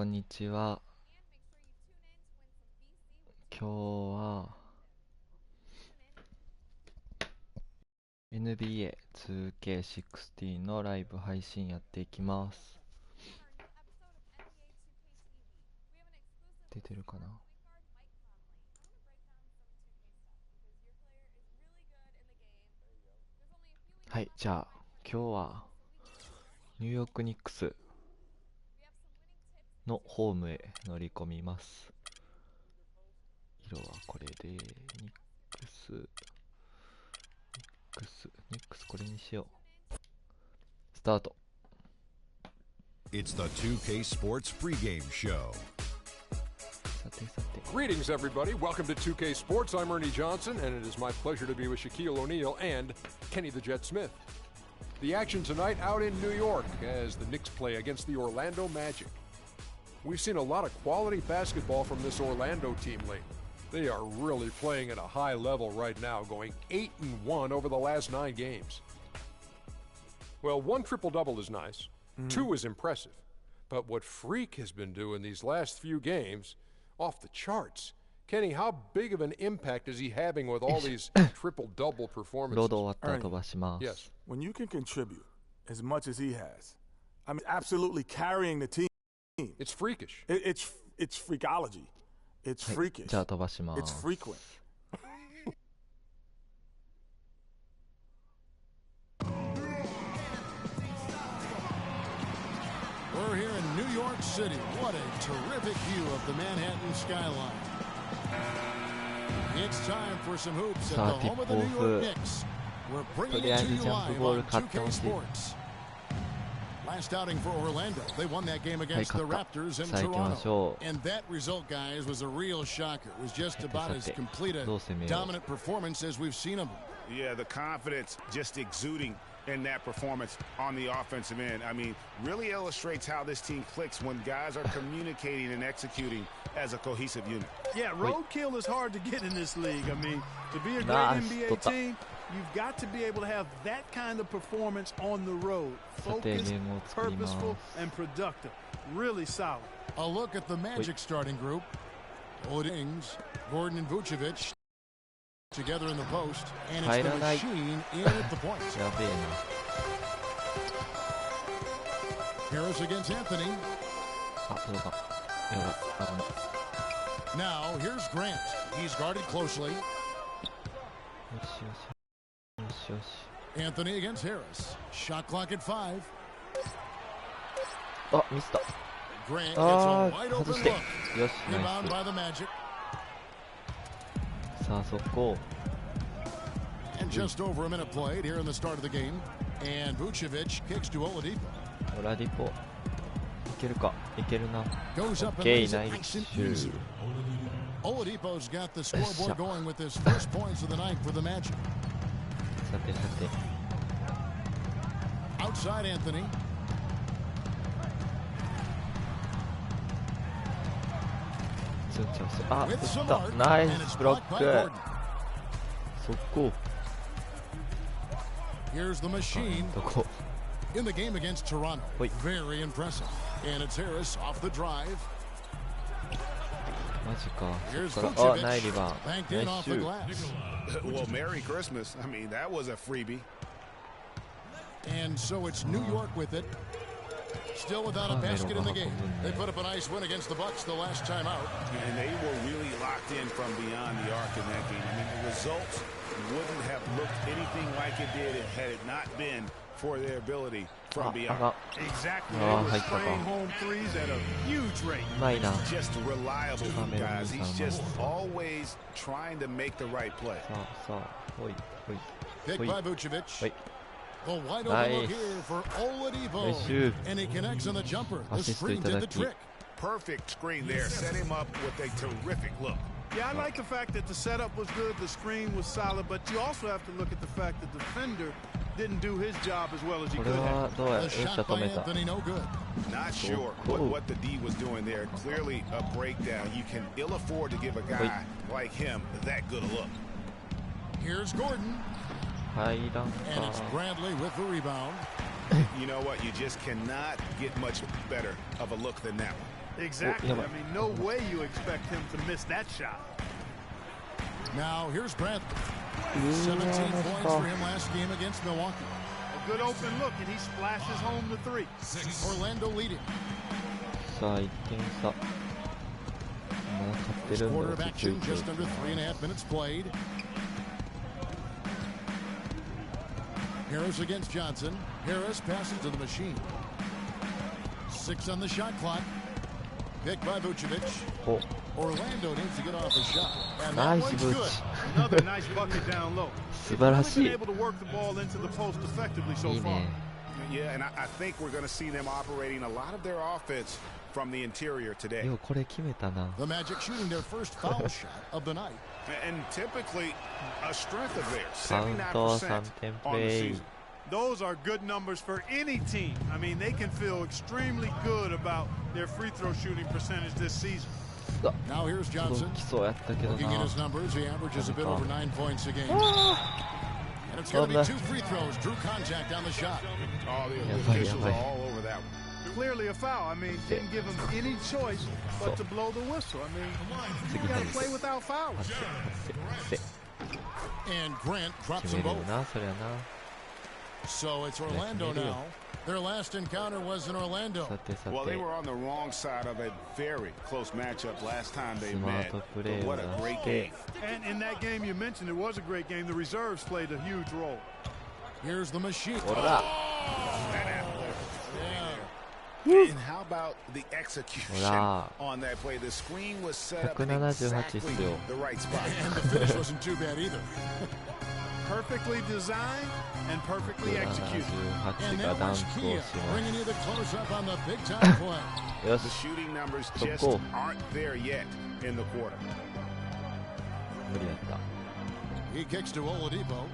こんにちは。今日は NBA2K16 のライブ配信やっていきます。出てるかな。はい、じゃあ今日はニューヨークニックスのホームへ乗り込みます。色はこれでニックスこれにしよう。スタート。 It's the 2K Sports pregame show. さてさて Greetings, everybody. Welcome to 2K Sports. I'm Ernie Johnson, and it is my pleasure to be with Shaquille O'Neal and Kenny the Jet Smith. The action tonight out in New York as the Knicks play against the Orlando Magic. We've seen a lot of quality basketball from this Orlando team lately. They are really playing at a high level right now, going 8-1 over the last 9 games. Well, 1 triple-double is nice. 2 is impressive. But what Freak has been doing these last few games, off the charts. Kenny, how big of an impact is he having with all these triple-double ロー performances? ド終わったら飛ばします。 Yes. When you can contribute as much as he has, I mean, absolutely carrying the team. It's freakish. It's freakology. It's はい、 freakish. じゃあ飛ばしま It's す。 frequent. We're here in New York City. What a terrific view of the Manhattan skyline. It's time for some hoops at the home of the New York Knicks. We're bringing it to you live on 2K Sports. Last outing for Orlando, they won that game against the Raptors in Toronto. And that result, guys, was a real shocker. It was just about as complete a dominant performance as we've seen them. Yeah, the confidence just exuding in that performance on the offensive end. I mean, really illustrates how this team clicks when guys are communicating and executing as a cohesive unit. Yeah, roadkill is hard to get in this league. I mean, to be a great NBA team, you've got to be able to have that kind of performance on the road. Focused, purposeful, and productive. Really solid. A look at the Magic starting group. Odings, Gordon, and Vucevic together in the post, and it's the machine in at the point. やべえな。 Harris against Anthony. あ、届かん。やばい。あ、ごめん。 Now here's Grant. He's guarded closely. よしよし。よしよし。 Anthony against Harris. Shot clock at 5. あ、ミスった。 Grant gets あ a wide ー、 open 外して。 look. よし、ナイ Rebound by the Magic. ス。さあ、速攻。 And just over a minute played here in the start of the game. And Vucevic kicks to Oladipo. オラディポ。いけるか。いけるな。 Goes up and Okay, lays it nice nice and shoot. easy. Oladipo's got the scoreboard going with his first points of the night for the Magic. さてさて。 Outside Anthony. ツンチャンス。あ、打った。ナイスブロック。速攻。 Here's the machine どこ in the game against Toronto. Wait. Very impressive. And it's Harris off the drive. マジか。 Here's そっから、あ、ナイ Vucevic. リバン。 Banked in ナイ off ス the シュー。 glass. Well, Merry Christmas. I mean, that was a freebie. And so it's New York with it. Still without a basket in the game. They put up a nice win against the Bucks the last time out. And they were really locked in from beyond the arc in that game. I mean, the results wouldn't have looked anything like it did had it not been for their ability from beyond. Exactly. Oh, They were hike the spraying ball. home threes at a huge rate. うまいな。 Just reliable Just from guys. He's just amazing. always trying to make the right play. さあさあ。ほいほい。 Picked Wait. by Vucevic. Wait. The wide open Nice. look here for Oladipo. Nice shoot. And he connects on the jumper. The Assist screen did the いただき。 trick. Perfect screen there. Set him up with a terrific look. Yeah, I like the fact that the setup was good, the screen was solid, but you also have to look at the fact that the defender didn't do his job as well as he こ could れは have. どうや。よ The っしゃ、 shot 止 by めた。 Anthony, no good. Not sure what the D was doing there. Clearly a breakdown. You can ill afford to give a guy like him that good a look. Here's Gordon. 入らん And it's か。 Bradley with the rebound. You know what? You just cannot get much better of a look than that one. Exactly. I mean, no way you expect him to miss that shot. Now here's Bradley. 17 points for him last game against Milwaukee. A good open look, and he splashes home the three. Orlando leading. さあ1点差。まだ勝ってるんだ。 Quarter of action, just under 3.5 minutes played. Harris against Johnson. Harris passes to the machine. 6 on the shot clock. Picked by Vucevic. Orlando needs to get off a shot. And that Nice, one's Vuce. good. Another nice bucket down low. 素晴らし Been い。 able to work the ball into the post effectively so いい far. ね。 Yeah, and I think we're going to see them operating a lot of their offense from the interior today. ようこれ決めたな。 The Magic shooting their first foul shot of the night. And typically a strength of theirs, カウント 79% 3点プ on the レイ。 season. Those are good numbers for any team. I mean, they can feel extremely good about their free throw shooting percentage this season. Now here's 届 Johnson. きそうやったけど Looking at な。 his numbers, he averages a bit over 9 points a game. And it's going to be 2 free throws. Drew contact on the shot. Oh, the Yeah, right, officials yeah, are right. all over that one. Clearly a foul. I mean, didn't give him any choice but to blow the whistle. I mean, you got to play without fouls. せ And Grant drops 決 them めるよ both. な、そりゃな。 So it's Orlando now. Their last encounter was in Orlando. さてさ Well, they て。 were on the wrong side of a very close matchup last time they スマ met. ートプレ But ーを what a 出 great し game. て。 And in that game you mentioned, it was a great game. The reserves played a huge role. Here's the machine. ほら。 And how about the execution Hola. on that play? The screen was set up in 178 exactly 出場。 the right spot. And the finish wasn't too bad either. Perfectly designed and perfectly executed. 78 And が that ダン was ク Kia をしま bringing you the close up on the big time play. す。よ The し。 shooting numbers So just cool. aren't there yet in the quarter. 無理やった。 He kicks to Oladipo.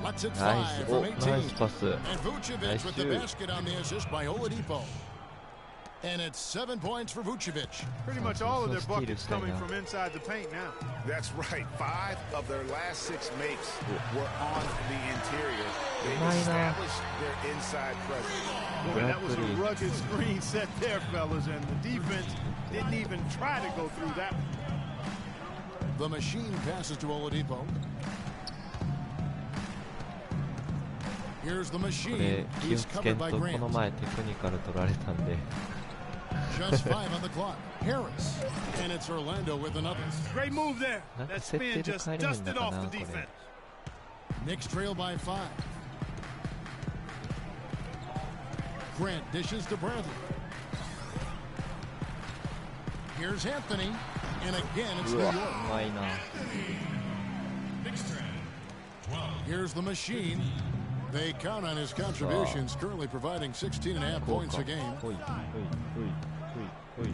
Lets it ナイ fly ス。お、 from ナイス 18. パス。 And Vucevic Nice with the shoot. basket on the assist by Oladipo. And it's 7 points for Vucevic. Pretty much all of their So buckets steal coming now. from inside the paint now. That's right. 5 of their last 6 makes were on the interior. They've Nice. established their inside presence. Boy, that was a Pretty. rugged screen set there, fellas, and the defense didn't even try to go through that one. The machine passes to Oladipo. Here's the これ machine. 気を He's つけ covered ん by とこ Grant. の前テクニカル取られたんで。 Just 5 on the clock. Harris. And it's Orlando with another. Great move there. なんか That 設定 spin で just 変えれへん dusted のか off な the これ。 defense. Knicks trail by 5. Grant dishes to Bradley. Here's Anthony. And again, it's う New わ、 York. うまいな。 Here's the machine. They count on his contributions, currently providing 16.5 points a game. ほいほいほいほい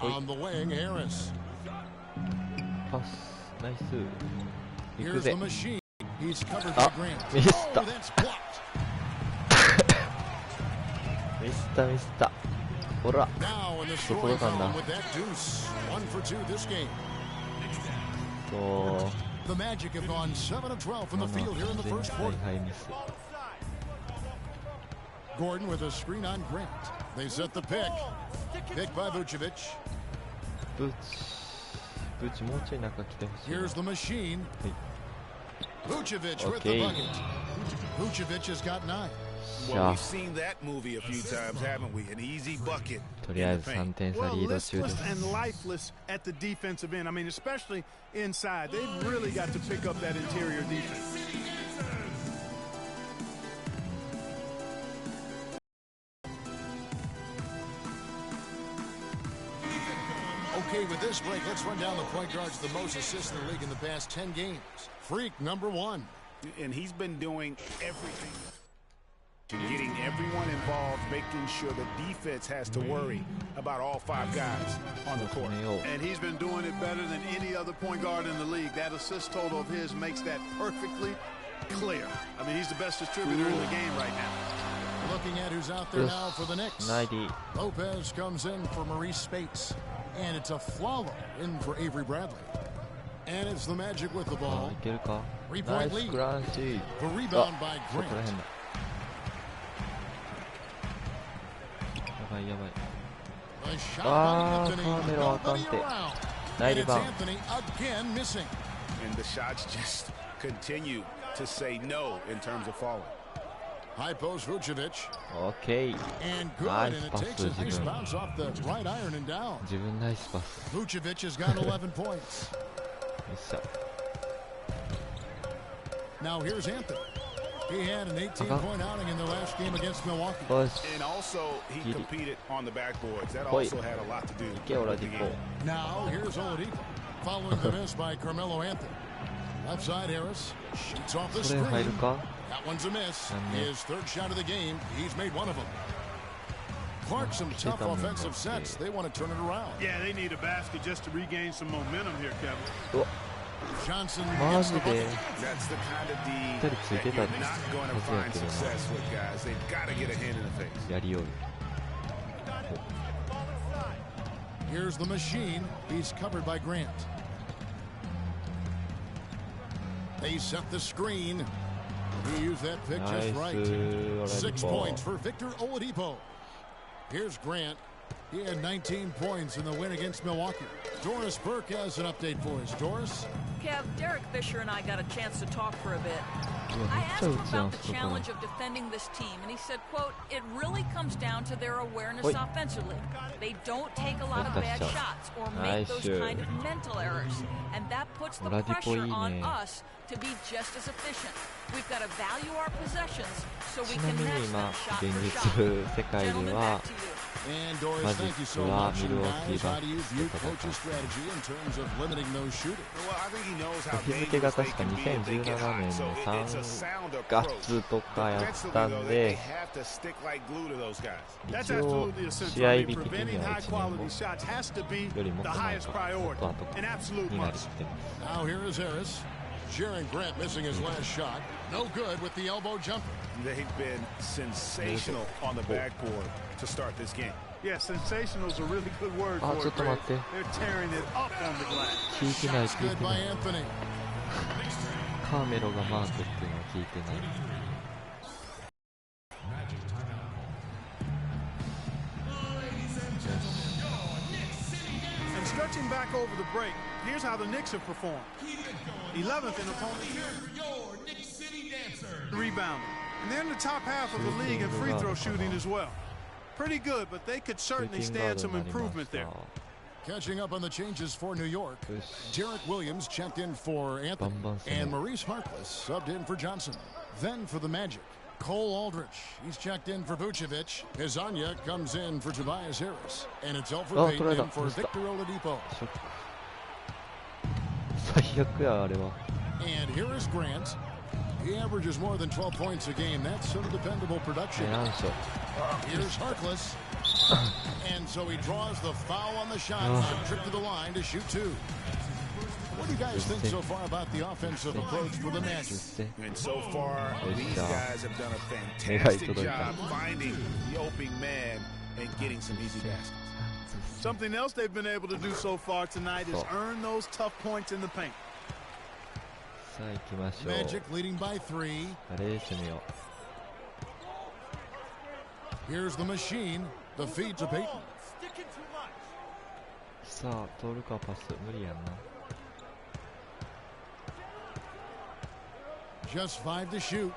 ほい。 On the wing, Harris. パス、ナイス。行く Here's ぜ the。machine. He's covered by あ、 Grant. ミスっ Oh, た。 that's blocked. ミスったミスった。ほら。 Now in the そこ scoring だったんだ column。with that deuce. 1 for 2 this game. そう。 The Magic have gone 7 of 12 from the field here in the 全 first 采 quarter. 配ミス。 Gordon with a screen on Grant. They set the pick. Pick by Vucevic. ブチもうちょい中来てほしいな。 Here's the machine. はい。 Vucevic with the Okay. bucket. Vucevic has got 9. し Well, ゃ we've seen that movie a few times, haven't we? An easy bucket. とりあえず3点差 Well, リード中で listless す。 and lifeless at the defensive end. I mean, especially inside. They've really got to pick up that interior defense. Okay, with this break, let's run down the point guards, the most assists in the league in the past 10 games. Freak number 1. And he's been doing everything. Getting everyone involved, making sure the defense has to worry about all 5 guys on the court. 決めよう。 And he's been doing it better than any other point guard in the league. That assist total of his makes that perfectly clear. I mean, he's the best distributor in the game right now. Looking at who's out there よし now for the Knicks. ナイディ。 Lopez comes in for Maurice Spates. And it's a follow in for Avery Bradley. And it's the Magic with the あ ball. いけるか。 3-point ナイ lead. スクランチ。 The あ rebound by そこら Grant. 辺だ。中ばいやばい。 The shot Ah, by Anthony. Carmelo Nobody Acante. around. Nice And it's rebound. Anthony again missing. And the shots just continue to say no in terms of falling. High post Vucevic. OK。 And good. Nice And it pass takes a to nice Jimmy. bounce off the right iron and down. 自分ナイスパス。 Vucevic has got 11 points. よっしゃ。 Now here's Anthony. He had an 18-point outing in the last game against Milwaukee. よし。 And also, he Get it. competed on the backboards. That Boy. also had a lot to do いけ、オラディ with ポ the。game. Now here's Oladipo. Following the miss by Carmelo Anthony. Left side Harris shoots off the それ screen. 入るか？ That one's a miss. And His third shot of the game. He's made one of them. Clark, some tough offensive sets. They want to turn it around. Yeah, they need a basket just to regain some momentum here, Kevin. お、 Johnson マ gets ジ the で bucket. That's the kind of D ぴったりつい that て you're たは not going to ずや find けどな。 success with, guys. They've got to get a hand in the face. やりよる。 Here's the machine. He's covered by Grant. They set the screen. He used that pick ナイ just ス、 right. オラデ 6 ィポ。 points for Victor Oladipo. Here's Grant. He had 19 points in the win against Milwaukee. Doris Burke has an update for us. Doris? Kev, Derek Fisher and I got a chance to talk for a bit. うわ、め I っ asked ちゃ him 打つやん、 about そ the こから challenge of defending this team, and he said, quote, it really comes down to their awareness Oi. offensively. They don't take a lot of bad Nice shots or Nice make those shot. kind of mental errors, and that puts the Oladipo pressure いいね。 on us to be just as efficient. We've got to value our possessions so we ちな can みに match 今 them shot 現 for 実 shot. 世界で Gentlemen, は back to you. And Doris, Magic thank you soは much. ミルウォーキ And ー guys, バ how do you ックス view と戦 coach's う。 strategy in terms of limiting those shooters? Well, I think he knows how 日付 dangerous が they 確か can be if they get 2017 hot. 年 So の it's a 3 sound 月 approach. とかやっ Defensively, た though, ん they で、 have to stick like glue to those guys. That's 一応 absolutely essential. 試合 I 日 mean, 的 preventing には high 1年 quality 後 shots has to be よりもっ the と前 highest か、もっ priority, と後 an absolute になり must. ってます。 Now here is Harris. Sharon Grant missing his last shot. No good with the elbow jumper. They've been sensational on the backboard to start this game. Yeah, sensational is a really good word あ、 for ちょ it, っと Greg. 待って。 They're tearing it up on the glass. 聞いてない、 Shots 聞い good て by ない。 Anthony. カーメロがマークっていうのを聞いてない。 And stretching back over the break, here's how the Knicks have performed. 11th in opponent rebounding. And they're in the top half of the league in free throw shooting as well. Pretty good, but they could シュー certainly ティングガー stand ド some になりま improvement した。 there. Catching up on the changes for New York. よし。 Derek Williams checked in for Anthony. Bum, And Maurice Harkless subbed in for Johnson. Then for the Magic, Cole Aldrich. He's checked in for Vucevic. Hezonja comes in for Tobias Harris. And it's Elfrid Oh, Payton in tornado. for Missed Victor Oladipo. ショック。最悪や、あれは。 And here is Grant. He averages more than 12 points a game. That's some dependable production. 何ショッ Here's Harkless. And so he draws the foul on the shot. Trip to the line to shoot two. What do you guys think so far about the offensive approach for the Magic? And so far, these guys have done a 願い fantastic 届いた。 job finding the opening man and getting some easy baskets. Something else they've been able to do so far tonight is earn those tough points in the paint. さあ行きましょう。 Magic leading by 3. あれ攻めよ Here's the machine. The feed to Payton. う。さあ通るかパス無理やんな。 Just 5 to shoot.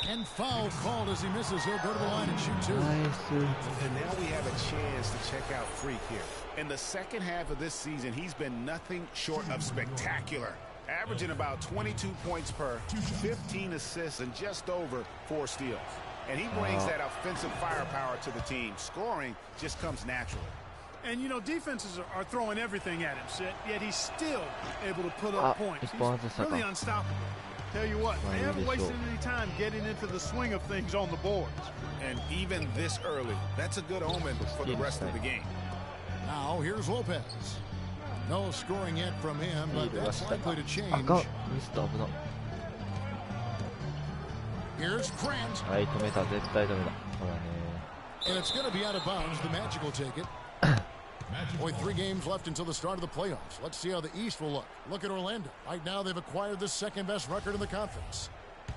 And foul called as he misses. He'll go to the line and shoot two. ナイス。 And now we have a chance to check out Freak here. In the second half of this season, he's been nothing short of spectacular. Averaging about 22 points per, 15 assists, and just over 4 steals. And he brings that offensive firepower to the team. Scoring just comes naturally. And, you know, defenses are throwing everything at him, Sid, yet he's still able to put up points. He's really unstoppable. Tell you what, they haven't wasted any time getting into the swing of things on the boards. And even this early, that's a good omen for the rest of the game. Now here's Lopez. No scoring yet from him, but that's likely to あ change. かん。ミスった危な。 Here's Grant. はい止めた絶対止めた。ほらね。 And it's going to be out of bounds. The Magic will take it. Boy, 3 games left until the start of the playoffs. Let's see how the East will look. Look at Orlando. Right now, they've acquired the second-best record in the conference.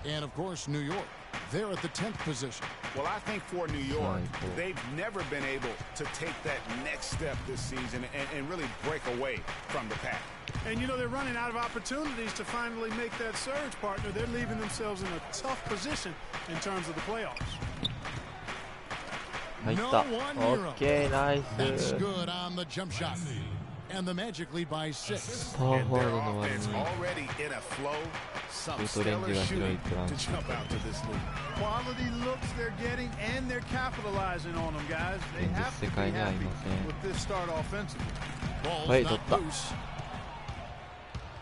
And, of course, New York. They're at the 10th position. Well, I think for New York, they've never been able to take that next step this season and really break away from the pack. And, you know, they're running out of opportunities to finally make that surge, partner. They're leaving themselves in a tough position in terms of the playoffs. 入った。OK、ナイス。 That's good on the jump shot. And the Magic lead by 6. パワーフォワードの割に already in a flow. シュートレンジが広いトランス。 Quality looks they're getting and they're capitalizing on them, guys. They have to be happy with this start offensively. はい、取った。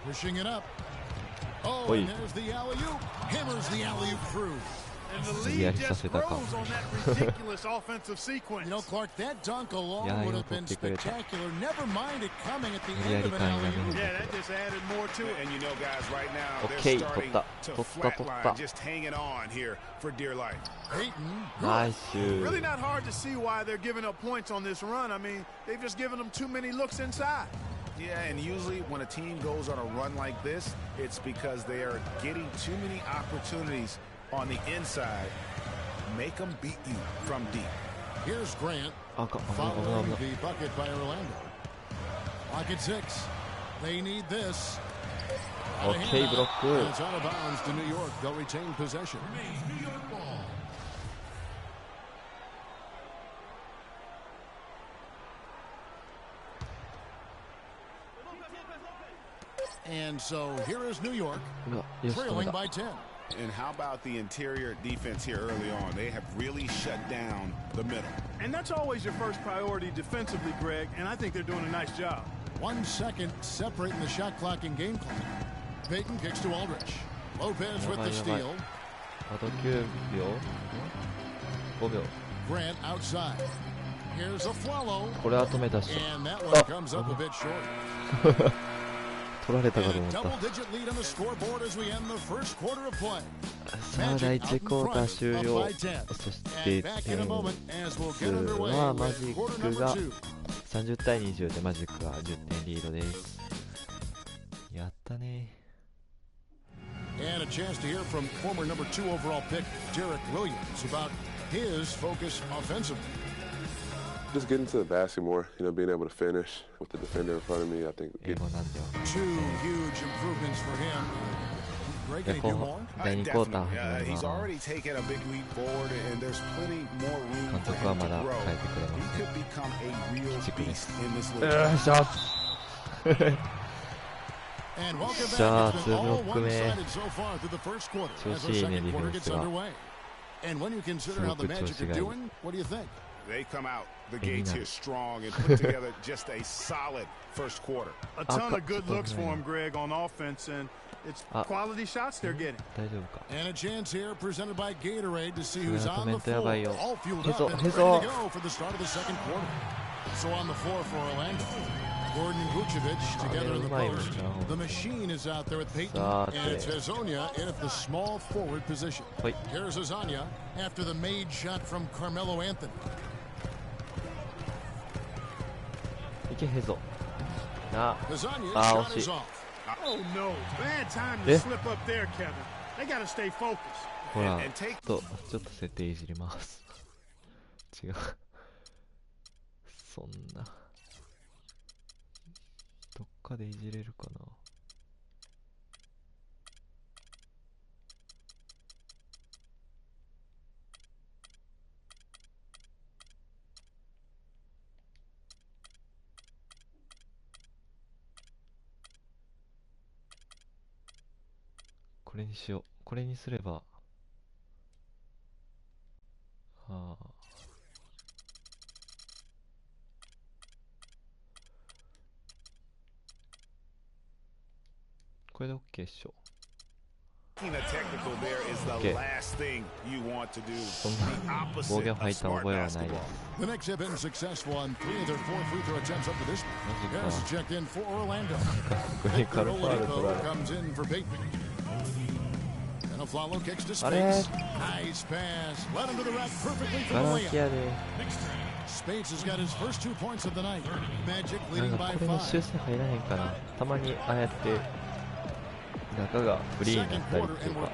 Pushing it up. Oh, and there's the alley-oop. Hammers the alley-oop through. And the lead just grows on that ridiculous offensive sequence. You know, Clark, that dunk alone would have been spectacular. Never mind it coming at the end of an alley-oop. Yeah, that just added more to it. And you know, guys, right now they're starting to flatline, just hanging on here for dear life. Nice. Really not hard to see why they're giving up points on this run. I mean, they've just given them too many looks inside. Yeah, and usually when a team goes on a run like this, it's because they are getting too many opportunities on the inside. Make them beat you from deep. Here's Grant following the bucket by Orlando. Lock at 6. They need this. Okay, block good. It's out of bounds to New York. They'll retain possession. And so here is New York, trailing by 10. And how about the interior defense here early on? They have really shut down the middle. And that's always your first priority defensively, Greg, and I think they're doing a nice job. 1 second separating the shot clock and game clock. Payton kicks to Aldridge. Lopez with the steal. Grant outside. Here's a follow. And that one comes up a bit short. 取られたかと思った。さあ第1クォーター終了。そして点数はマジックが30対20でマジックが10点リードです。やったね。 And a chance to hear from former number 2 overall pick Derek Williams about his focus offensively. Just getting to the basket more, you know, being able to finish with the defender in front of me. I think 2 huge improvements for him. Greg, can he do more? Definitely. He's already taken a big leap forward, and there's plenty more room for him to grow. He could become a real beast in this league. And welcome back. It's been all one-sided so far through the first quarter as the second quarter gets underway. And when you consider how the Magic are doing, what do you think? They come out the gates here strong and put together just a solid first quarter. A ton of good looks for him, Greg, on offense, and it's quality shots they're getting. And a chance here presented by Gatorade to see who's on the floor, all fueled up and ready to go for the start of the second quarter. So on the floor for Orlando, Gordon and Vucevic together in the post. The machine is out there with Payton, and it's Hezonja in at the small forward position. Here's Hezonja after the made shot from Carmelo Anthony. いけへぞ。あ、惜しい。 Oh no, bad time to slip up there, Kevin. They got to stay focused. ほら、ちょっと設定いじります。違う。そんな。どっかでいじれるかな。これにしよう。これにすれば、はあ。これで OK っしょ。そんな暴言吐いた覚えはないです。The Knicks have been successful on 3 of their 4 free throw attempts up to this point. Harris checked in for Orlando. Comes in for Payton. And Aflalo kicks to Spades. Nice pass. Led him to the rack perfectly for the layup. Spades has got his first 2 points of the night. Magic leading by 5. これの修正入らへんかな。たまにああやって中がフリーになったりっていうか、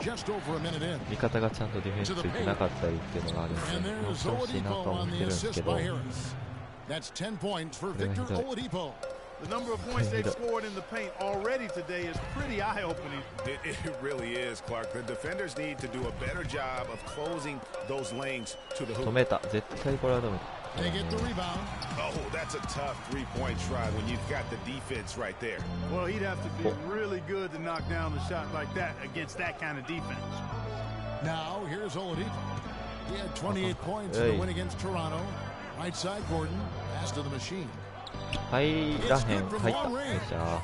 味方がちゃんとディフェンスついてなかったりっていうのがあるので、もうしてほしいなとは思ってるんですけど、これがひどい。The number of points they've scored in the paint already today is pretty eye-opening. It really is, Clark. The defenders need to do a better job of closing those lanes to the hoop. 止めた。絶対これは止めた。They get the rebound. Oh, that's a tough three-point try when you've got the defense right there. Well, he'd have to be really good to knock down a shot like that against that kind of defense. Now, here's Oladipo. He had 28 points in the win against Toronto. Right side, Gordon. Pass to the machine. 入らへん、入った。よっしゃ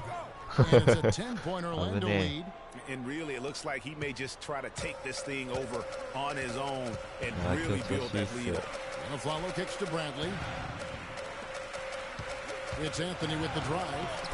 ー。危ねえ。And really, it looks like he may just try to take this thing over on his own and really build that lead up. And Flalo kicks to Bradley. It's Anthony with the drive.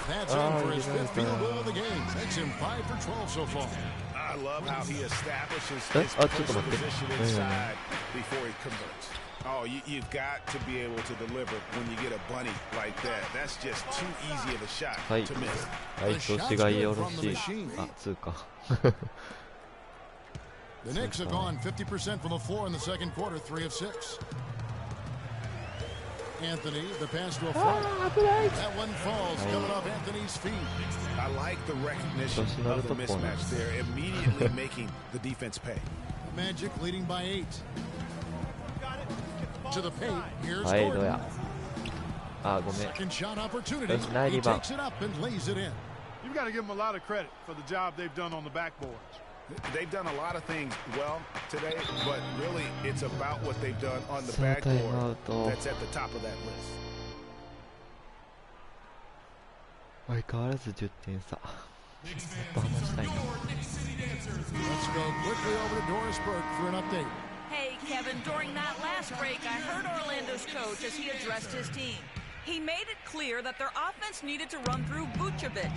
That's in for his fifth field goal of the game. Makes him 5 for 12 so far. I love how he establishes his position inside before he converts. Oh, you've got to be able to deliver when you get a bunny like that. That's just too easy of a shot to miss. はい、調子がよろしい。あ、通過。The Knicks have gone 50% from the floor in the second quarter, 3 of 6. Anthony, the pass to a fly. That one falls, coming off Anthony's feet. I like the recognition of the mismatch there, immediately making the defense pay. Magic leading by 8. To the paint. Here's はい、どう Gordon. や。あ、ごめん。 Second shot opportunity. よし、ナイ He リバン。 takes it up and lays it in. You've got to give them a lot of credit for the job they've done on the backboards. They've done a lot of things well today, but really it's about what they've done on the backboard that's at the top of that list. 相変わらず10点差。ちょっと話したいな。Let's go quickly over to Doris Burke for an update. Hey, Kevin, during that last break, I heard Orlando's coach as he addressed his team. He made it clear that their offense needed to run through Vucevic.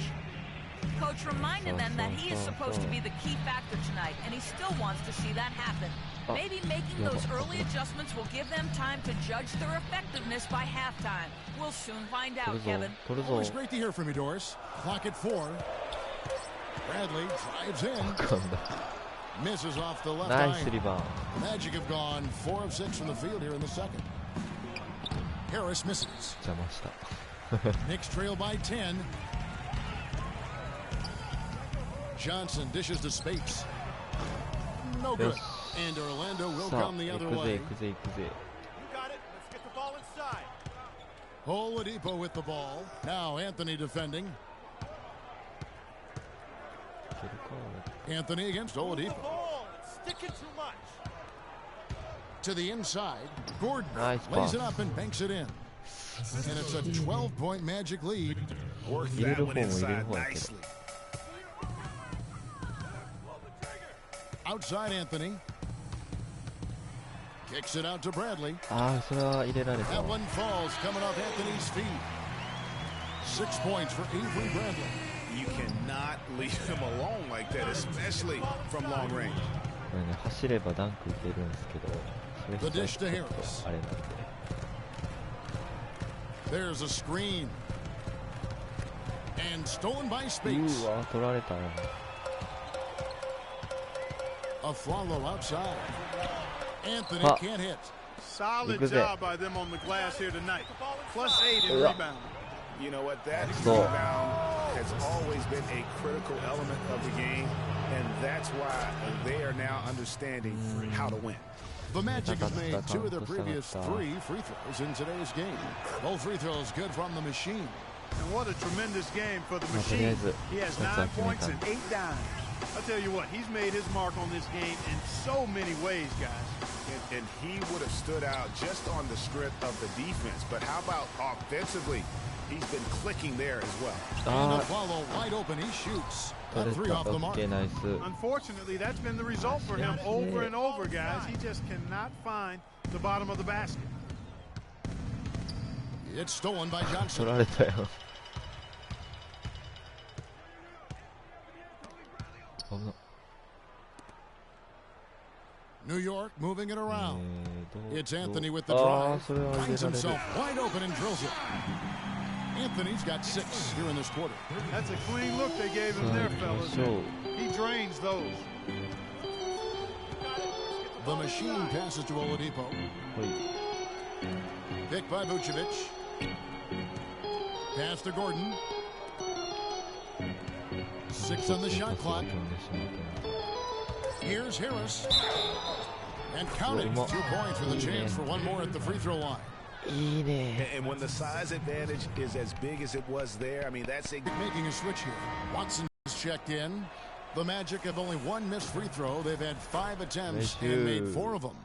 Coach reminded them that he is supposed to be the key factor tonight, and he still wants to see that happen. Maybe making those early adjustments will give them time to judge their effectiveness by halftime. We'll soon find out, Kevin. Always great to hear from you, Doris. Clock at 4. Bradley drives in. Misses off the left eye. Magic have gone 4 of 6 from the field here in the second. Harris misses. Knicks trail by 10. Johnson dishes to Spates. No good. And Orlando will come the other way. You got it. Let's get the ball inside. Oladipo with the ball. Now Anthony defending. Anthony against Oladipo. Sticking too much. To the inside. Gordon lays it up and banks it in. And it's a 12-point Magic lead. Work that one inside nicely. Outside Anthony. Kicks it out to Bradley. That one falls coming off Anthony's feet. 6 points for Avery Bradley. You cannot leave him alone like that, especially from long range. これね、走ればダンク打てるんですけど、それしたらちょっとあれなんで。There's a screen. And stolen by Spates. うわ、取られたな。A follow outside. Anthony can't hit. Solid job by them on the glass here tonight. Plus 8 in rebound. You know what? That rebound has always been a critical element of the game, and that's why they are now understanding how to win. The Magic have made 2 of their previous 3 free throws in today's game. Both free throws good from the machine. And what a tremendous game for the machine. He has 9 points and 8 dimes. I'll tell you what, he's made his mark on this game in so many ways, guys. And he would have stood out just on the strength of the defense. But how about offensively? He's been clicking there as well. And Apollo wide open, he shoots. That 3 off the mark. Unfortunately, that's been the result for him over and over, guys. He just cannot find the bottom of the basket. It's stolen by Johnson. New York moving it around. It's Anthony with the drive. Finds himself wide open and drills it. Anthony's got 6 here in this quarter. That's a clean look they gave him there, fellas. He drains those. The machine passes to Oladipo. Picked by Vucevic. Pass to Gordon. 6 on the shot clock. Here's Harris. And counting. 2 points with a chance for one more at the free throw line. And when the size advantage is as big as it was there, I mean, that's making a switch here. Watson is checked in. The Magic have only 1 missed free throw. They've had 5 attempts and made 4 of them.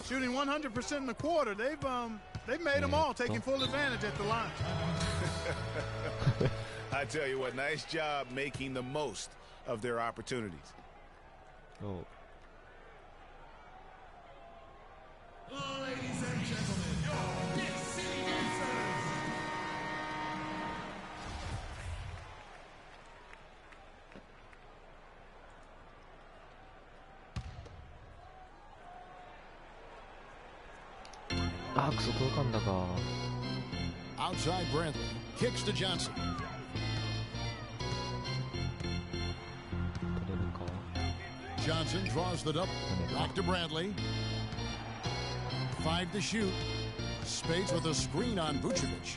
Shooting 100% in the quarter. They've made them all, taking full advantage at the line. I tell you what, nice job making the most of their opportunities. Ladies and gentlemen, your Big City Dancers. Outside Bradley. Kicks to Johnson. Johnson draws the double. Back to Bradley. 5 to shoot. Spades with a screen on Vucevic.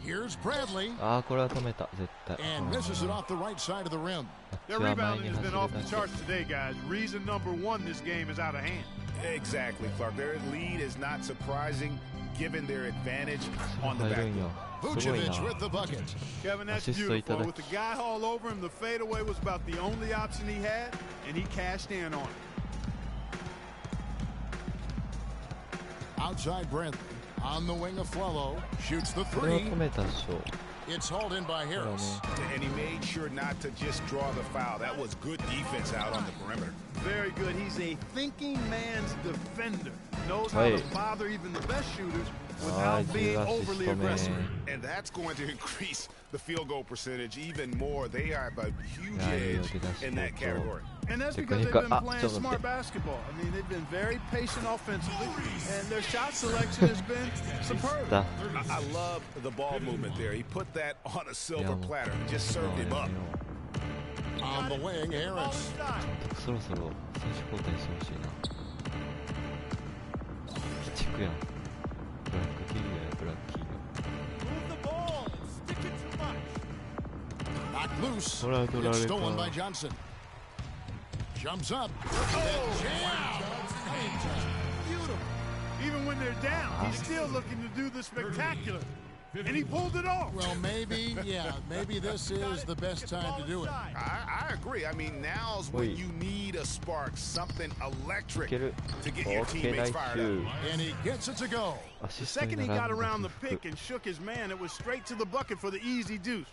Here's Bradley. And misses it off the right side of the rim. Their rebounding has been off the charts today, guys. Reason number 1, this game is out of hand. Exactly, Clark. Their lead is not surprising given their advantage on the backcourt. Vucevic with the bucket. Kevin, that's beautiful. With the guy all over him, the fadeaway was about the only option he had, and he cashed in on it. Outside Bradley. On the wing of Flello. Shoots the 3. It's hauled in by Harris. And he made sure not to just draw the foul. That was good defense out on the perimeter. Very good. He's a thinking man's defender. Knows how to bother even the best shooters without being overly aggressive. And that's going to increase the field goal percentage even more. They have a huge edge in that category. And that's because they've been playing smart basketball. I mean, they've been very patient offensively, and their shot selection has been superb. I love the ball movement there. He put that on a silver platter and just served him up. On the wing, Harris. Knocked loose. It's stolen by Johnson. Jumps up. Beautiful. Even when they're down, he's still looking to do the spectacular. And he pulled it off. Well, maybe, maybe this is the best time to do it. I agree. I mean, now's when you need a spark, something electric to get your teammates fired up. And he gets it to go. The second he got around the pick and shook his man, it was straight to the bucket for the easy deuce.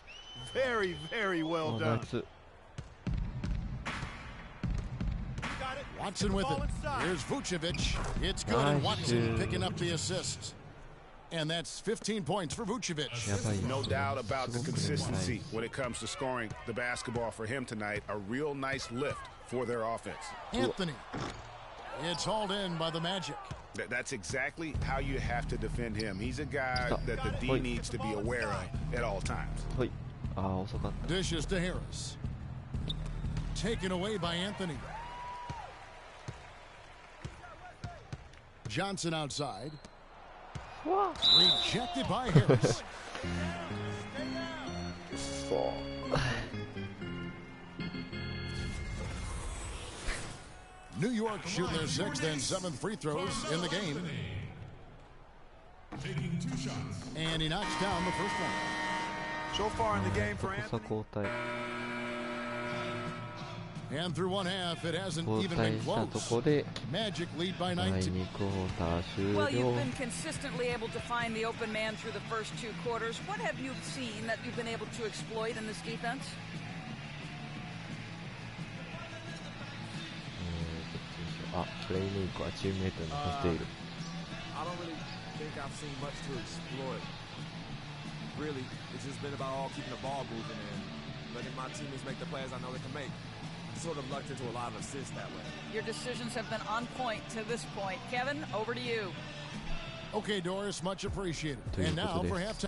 Very, very well done. Watson with it. Here's Vucevic. It's good, and Watson picking up the assist. And that's 15 points for Vucevic. No doubt about the consistency when it comes to scoring the basketball for him tonight. A real nice lift for their offense. Anthony. It's hauled in by the Magic. That's exactly how you have to defend him. He's a guy that the D needs to be aware of at all times. Dishes to Harris. Taken away by Anthony. Johnson outside. Rejected by Harris. New York shooting their 6th and 7th free throws in the game. And he knocks down the first one. So far in the game for Anthony. And through one half, it hasn't even been close. Magic lead by 19. Well, you've been consistently able to find the open man through the first 2 quarters. What have you seen that you've been able to exploit in this defense? I don't really think I've seen much to exploit. Really, it's just been about all keeping the ball moving and letting my teammates make the plays I know they can make. Sort of lucked into a lot of assists that way. Your decisions have been on point to this point. Kevin, over to you. Okay, Doris, much appreciated. And now for halftime.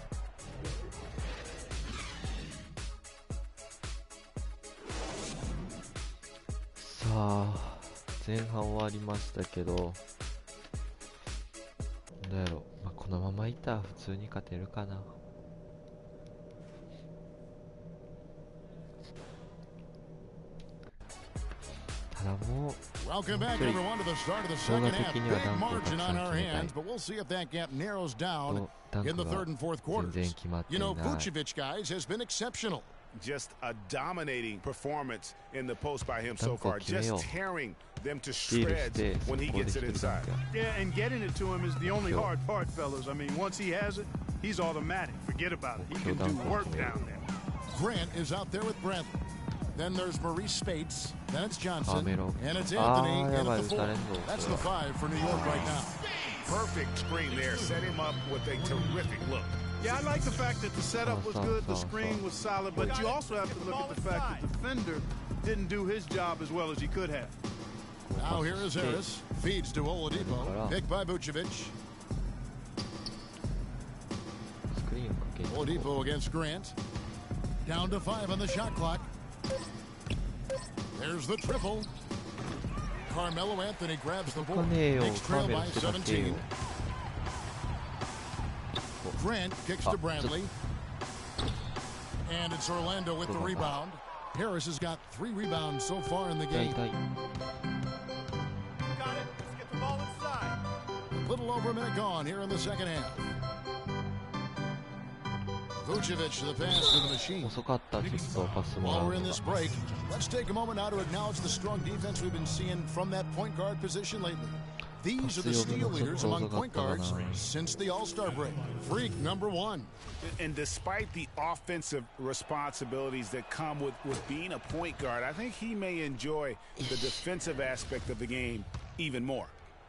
したけど、どうやろう、このままいったら普通に勝てるかな。ただもうWelcome back, everyone, to the start of the second half. Big margin on our hands, but we'll see if that gap narrows down in the third and fourth quarters. You know, Vucevic, guys, has been exceptional. Just a dominating performance in the post by him so far, just tearing them to shreds when he gets it inside. Yeah, and getting it to him is the only hard part, fellas. I mean, once he has it, he's automatic. Forget about it. He can do work down there. Grant is out there with Brantley. Then there's Maurice Spates. Then it's Johnson. And it's Anthony in at the 4. That's the 5 for New York right now. Perfect screen there. Set him up with a terrific look. Yeah, I like the fact that the setup was good, the screen was solid, but you also have to look at the fact that the defender didn't do his job as well as he could have. Now here is Harris. Feeds to Oladipo. Picked by Vucevic. Oladipo against Grant. Down to 5 on the shot clock. There's the triple. Carmelo Anthony grabs the board. Knicks trail by 17. Grant kicks to Brantley. And it's Orlando with the rebound. Harris has got 3 rebounds so far in the game. Got it. Let's get the ball inside. A little over a minute gone here in the second half. Vucevic to the pass to the machine. While we're in this break, let's take a moment now to acknowledge the strong defense we've been seeing from that point guard position lately. These are the steal leaders among point guards since the All-Star break. Freak number 1. And despite the offensive responsibilities that come with being a point guard, I think he may enjoy the defensive aspect of the game even more.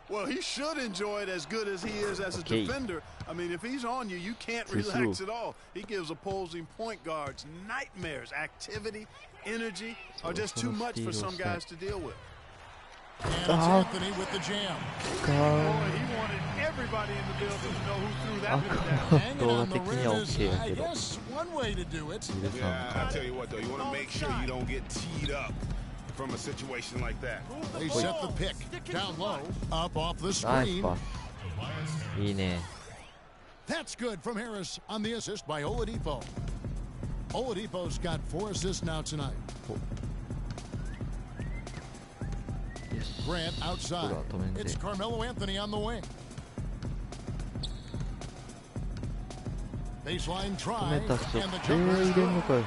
Well, he should enjoy it as good as he is as a defender. I mean, if he's on you, you can't relax at all. He gives opposing point guards nightmares. Activity, energy are just too much for some guys to deal with. And it's Anthony with the jam. Boy, he wanted everybody in the building to know who threw that one down. Hanging on the rim is, I guess, one way to do it. Yeah, I'll tell you what, though. You want to make sure you don't get teed up from a situation like that. They set the pick down low, up off the screen. That's good from Harris on the assist by Oladipo. Oladipo's got 4 assists now tonight. Grant outside. It's Carmelo Anthony on the wing. Baseline try, and the jumper is good.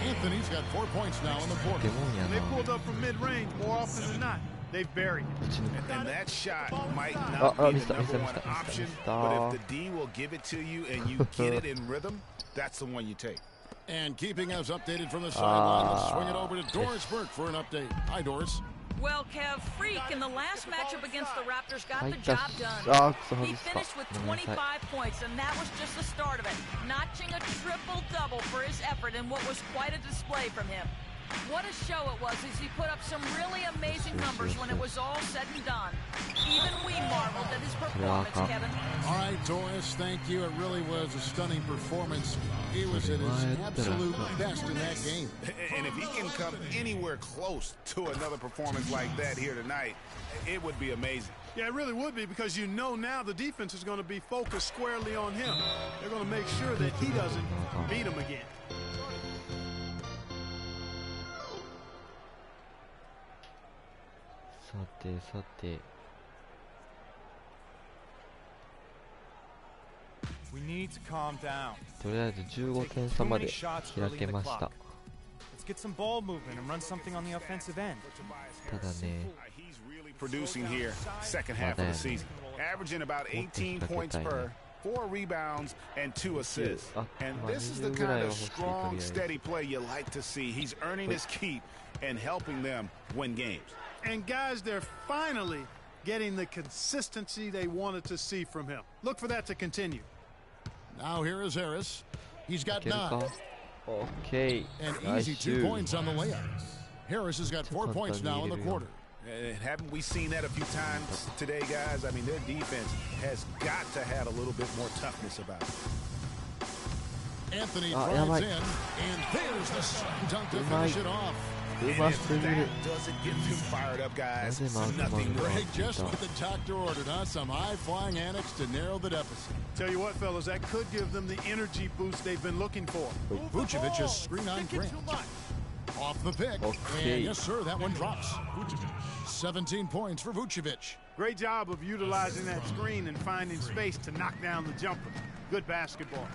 Anthony's got 4 points now in the quarter. When they pulled up from mid-range, more often than not, they've buried it. And that shot might not be the number 1 option, but if the D will give it to you and you get it in rhythm, that's the one you take. And keeping us updated from the sideline, let's swing it over to Doris Burke for an update. Hi, Doris. Well, Kev, Freak in the last matchup against the Raptors got the job done. He finished with 25 points, and that was just the start of it, notching a triple-double for his effort in what was quite a display from him. What a show it was as he put up some really amazing numbers when it was all said and done. Even we marveled at his performance, Kevin. All right, Doris, thank you. It really was a stunning performance. He was at his absolute best in that game. And if he can come anywhere close to another performance like that here tonight, it would be amazing. Yeah, it really would be, because you know now the defense is going to be focused squarely on him. They're going to make sure that he doesn't beat him again. We need to calm down. とりあえず15点差まで開けました。 Let's get some ball movement and run something on the offensive end. ただね、 producing here, second half of the season, averaging about 18 points per, 4 rebounds and 2 assists. And this is the kind of strong, steady play you like to see. He's earning his keep and helping them win games. And guys, they're finally getting the consistency they wanted to see from him. Look for that to continue. Now here is Harris. He's got 9. Okay. And easy 2 points on the layup. Harris has got 4 points now in the quarter. Haven't we seen that a few times today, guys? I mean, their defense has got to have a little bit more toughness about it. Anthony drives in, and there's the dunk to finish it off. ますぎる。 Greg just what the doctor ordered, huh? Some high-flying annex to narrow the deficit. Tell you what, fellas, that could give them the energy boost they've been looking for. Vucevic's screen on Grant. Off the pick. And yes, sir, that one drops. 17 points for Vucevic. Great job of utilizing that screen and finding space to knock down the jumper. Good basketball.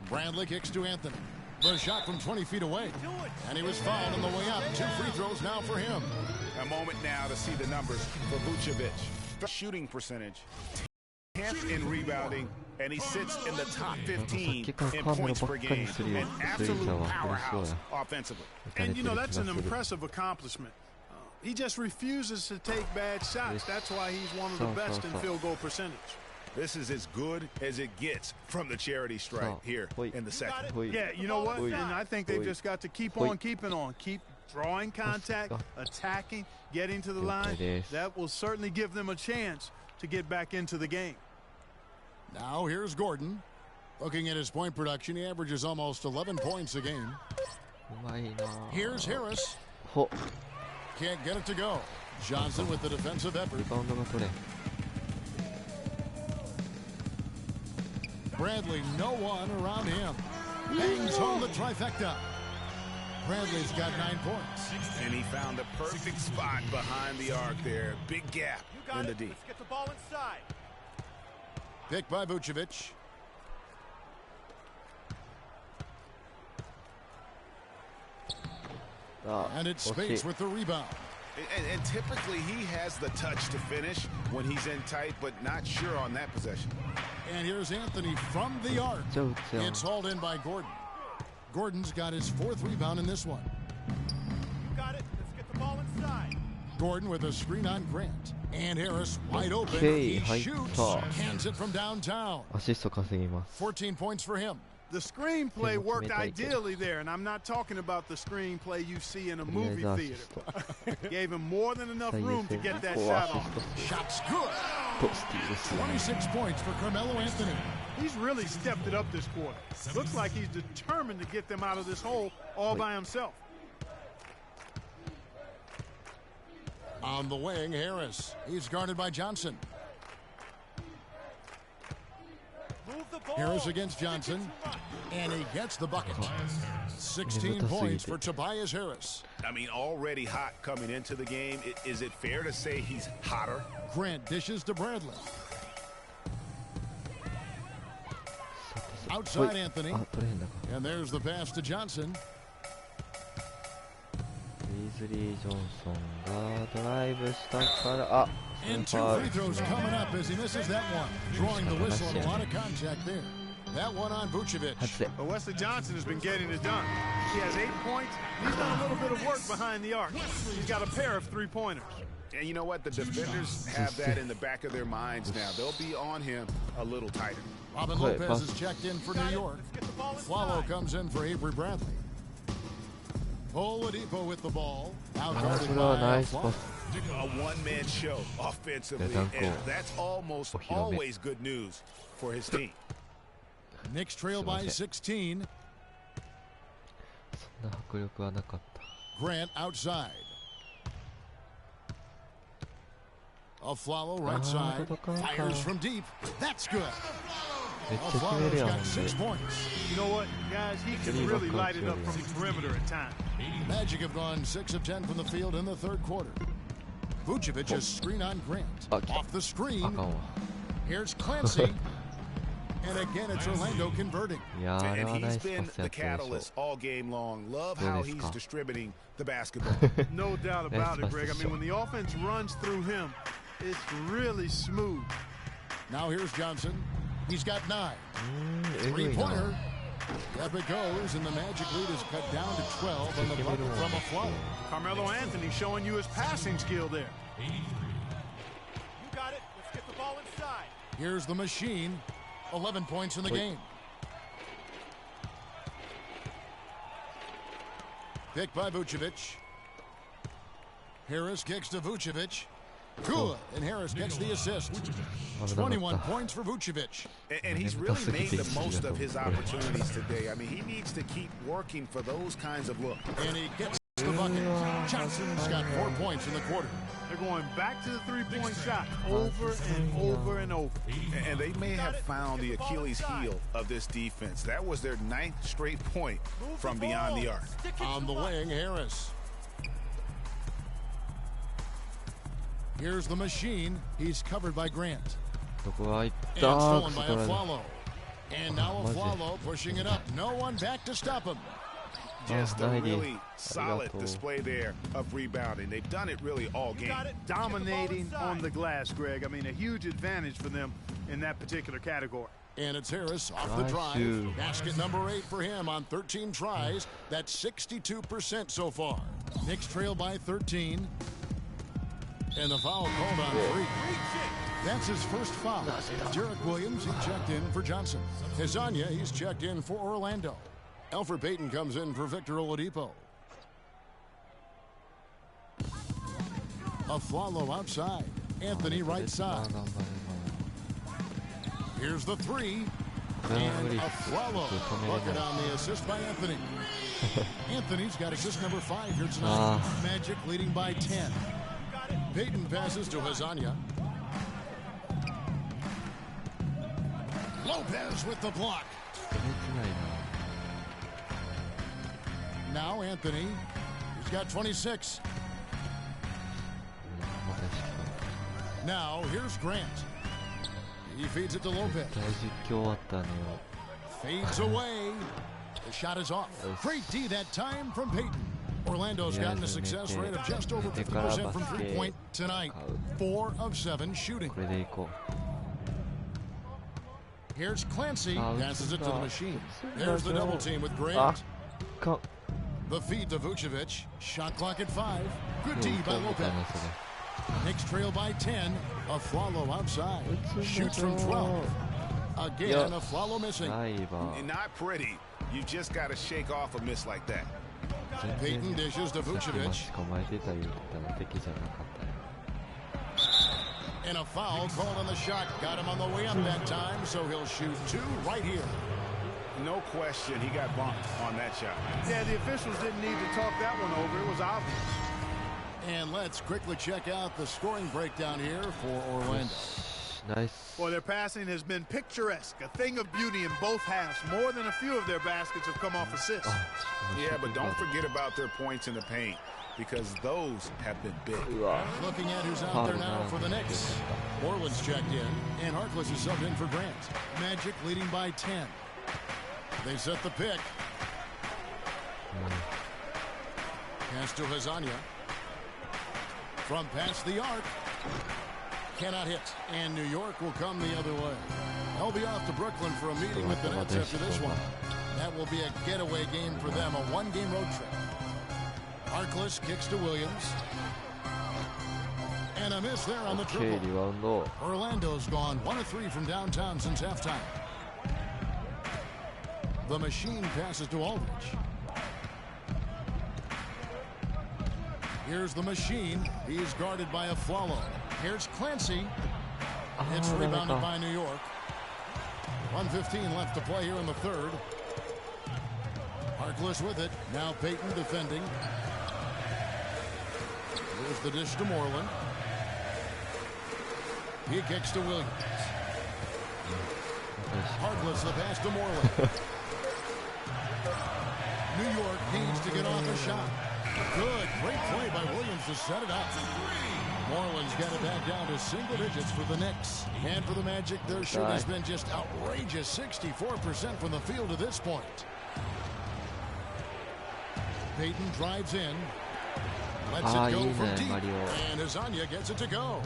Bradley kicks to Anthony. The shot from 20 feet away. And he was fouled on the way up. 2 free throws now for him. A moment now to see the numbers for Vucevic. Shooting percentage, 10th in rebounding, and he sits in the top 15 in points per game. An absolute powerhouse offensively. And you know, that's an impressive accomplishment. He just refuses to take bad shots. That's why he's one of the best in field goal percentage. This is as good as it gets from the charity stripe here in the second. Yeah, you know what? And I think they've just got to keep on keeping on. Keep drawing contact, attacking, getting to the line. That will certainly give them a chance to get back into the game. Now here's Gordon. Looking at his point production, he averages almost 11 points a game. Here's Harris. Can't get it to go. Johnson with the defensive effort. Bradley, no one around him. Bangs home the trifecta. Bradley's got 9 points. And he found the perfect spot behind the arc there. Big gap in the D. Let's get the ball inside. Picked by Vucevic. And it's Space with the rebound. And typically he has the touch to finish when he's in tight, but not sure on that possession. And here's Anthony from the arc. It's hauled in by Gordon. Gordon's got his 4th rebound in this one. You got it. Let's get the ball inside. Gordon with a screen on Grant. And Harris wide open. He shoots. Hands it from downtown. 14 points for him. The screenplay worked ideally there, and I'm not talking about the screenplay you see in a movie theater. Gave him more than enough room to get that shot off. Shot's good. 26 points for Carmelo Anthony. He's really stepped it up this quarter. Looks like he's determined to get them out of this hole all by himself. On the wing, Harris. He's guarded by Johnson. Harris against Johnson, and he gets the bucket. 16 points for Tobias Harris. I mean, already hot coming into the game. Is it fair to say he's hotter? Grant dishes to Bradley. Outside Anthony. And there's the pass to Johnson. ウィズリー・ジョンソンがドライブしたからAnd 2 free throws coming up as he misses that one. Drawing the whistle and a lot of contact there. That one on Vucevic. Well, Wesley Johnson has been getting it done. He has 8 points. He's done a little bit of work behind the arc. He's got a pair of 3-pointers. And you know what? The defenders have that in the back of their minds now. They'll be on him a little tighter. Robin Lopez is checked in for New York. Flalo comes in for Avery Bradley. Oladipo with the ball. Out nice. A one-man show offensively, and that's almost always good news for his team. Knicks trail by 16. Grant outside. Flalo right side. Fires from deep. That's good. Flalo's got 6 points. You know what, guys? He can really light it up from the perimeter at times. Magic have gone 6 of 10 from the field in the 3rd quarter. Vucevic's screen on Grant. Off the screen. Here's Clancy. And again, it's Orlando converting. And he's been the catalyst all game long. Love how he's distributing the basketball. No doubt about it, Greg. I mean, when the offense runs through him, it's really smooth. Now here's Johnson. He's got 9. 3-pointer. Up it goes, and the Magic lead is cut down to 12 on the bucket from a Flalo. Carmelo Anthony showing you his passing skill there. 83. You got it. Let's get the ball inside. Here's the machine. 11 points in the game. Picked by Vucevic. Harris kicks to Vucevic. Good, and Harris gets the assist. 21 points for Vucevic. And he's really made the most of his opportunities today. I mean, he needs to keep working for those kinds of looks. And he gets the bucket. Johnson's got 4 points in the quarter. They're going back to the three-point shot over and over and over. And they may have found the Achilles heel of this defense. That was their 9th straight point from beyond the arc. On the wing, Harris. Here's the machine. He's covered by Grant. And stolen by Aflalo. And now Aflalo pushing it up. No one back to stop him. Just a really solid display there of rebounding. They've done it really all game. Dominating on the glass, Greg. I mean, a huge advantage for them in that particular category. And it's Harris off the drive. Basket number 8 for him on 13 tries. That's 62% so far. Knicks trail by 13. And the foul called on 3. That's his first foul. Derek Williams, he checked in for Johnson. Hezonja, he's checked in for Orlando. Elfrid Payton comes in for Victor Oladipo. Aflalo outside. Anthony right side. Here's the 3. And Aflalo. Bucket on the assist by Anthony. Anthony's got assist number 5 here tonight. Magic leading by 10. Payton passes to Hezonja. Lopez with the block. Now Anthony. He's got 26. Now here's Grant. He feeds it to Lopez. Fades away. The shot is off. Great D that time from Payton. Orlando's gotten a success rate of just over 50% from three-point tonight. 4 of 7 shooting. Here's Clancy. Passes it to the machine. There's the double team with Grant. The feed to Vucevic. Shot clock at 5. Good D by Lopez. Knicks trail by 10. Aflalo outside. Shoots from 12. Again, Aflalo missing. Not pretty. You just got to shake off a miss like that. Payton dishes to Vucevic. And a foul called on the shot. Got him on the way up that time, so he'll shoot 2 right here. No question, he got bumped on that shot. Yeah, the officials didn't need to talk that one over. It was obvious. And let's quickly check out the scoring breakdown here for Orlando. Nice. Well, their passing has been picturesque, a thing of beauty in both halves. More than a few of their baskets have come off assists. Yeah, but don't forget about their points in the paint, because those have been big. Looking at who's out there now for the Knicks. Orland's checked in, and Harkless is subbed in for Grant. Magic leading by 10. They set the pick. Pass to Hezonja. From past the arc. Cannot hit. And New York will come the other way. They'll be off to Brooklyn for a meeting with the Nets after this one. That will be a getaway game for them, a one-game road trip. Harkless kicks to Williams. And a miss there on the triple. Orlando's gone 1 of 3 from downtown since halftime. The machine passes to Aldridge. Here's the machine. He's guarded by Aflalo. Here's Clancy. It's rebounded by New York. 1:15 left to play here in the third. Harkless with it. Now Payton defending. Here's the dish to Moreland. He kicks to Williams. Harkless the pass to Moreland. New York needs to get off a shot. Good. Great play by Williams to set it up. Moreland's got it back down to single digits for the Knicks. And for the Magic, their shooting has been just outrageous. 64% from the field to this point. Payton drives in. Lets it go from deep. And Hezonja gets it to go.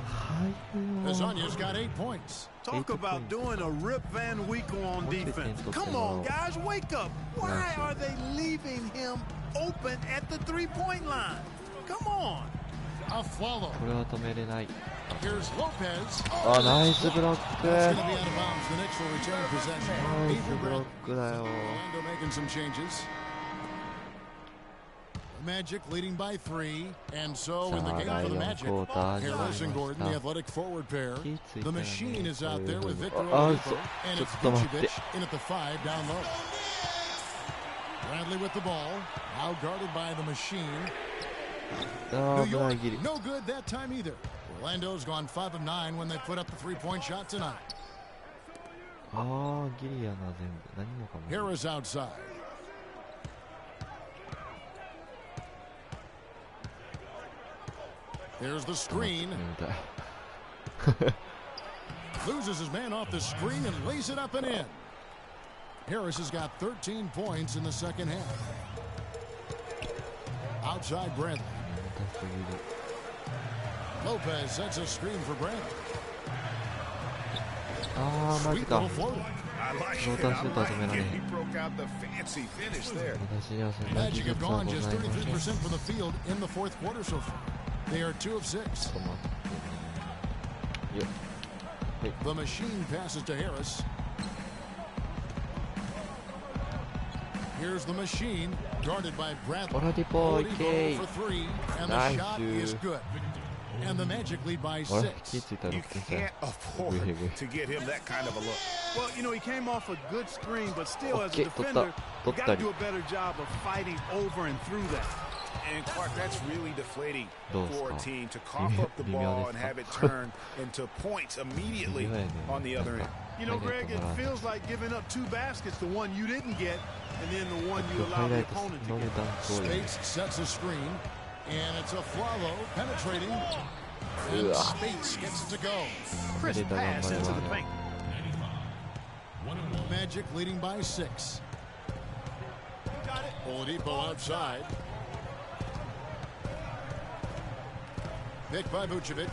Hezonja's got 8 points. Talk about doing a Rip Van Winkle on defense. Come on, guys, wake up. Why are they leaving him open at the three-point line? Come on. Aflalo. Here's Lopez. Nice block. That's going to be out of bounds. The Knicks will return possession. Orlando making some changes. Magic leading by 3, and so in the game for the Magic, Harris and Gordon, the athletic forward pair. The Machine is out there with Victor Oladipo, and it's Vucevic in at the 5 down low. Bradley with the ball, now guarded by the Machine. New York, no good that time either. Orlando's gone 5 of 9 when they put up the 3-point shot tonight. Harris outside. There's the screen. Loses his man off the screen and lays it up and in. Harris has got 13 points in the second half. Outside Bradley. Lopez sets a screen for Bradley. Sweet little floater. I like it. He broke out the fancy finish there. Magic have gone just 33% from the field in the fourth quarter so far. They are 2 of 6. The Machine passes to Harris. Here's the Machine, guarded by Bradley. Oladipo for 3, and the shot is good. And the Magic lead by 6. You can't afford to get him that kind of a look. Well, you know, he came off a good screen, but still, as a defender, you got to do a better job of fighting over and through that. And Clark, that's really deflating for a team to cough up the ball and have it turn into points immediately on the other end. You know, Greg, it feels like giving up 2 baskets, the one you didn't get, and then the one you allowed the opponent to get. Spates sets a screen, and it's a Flalo penetrating, and Spates gets it to go. Crisp pass into the paint. Magic leading by 6. Oladipo outside. Picked by Vucevic.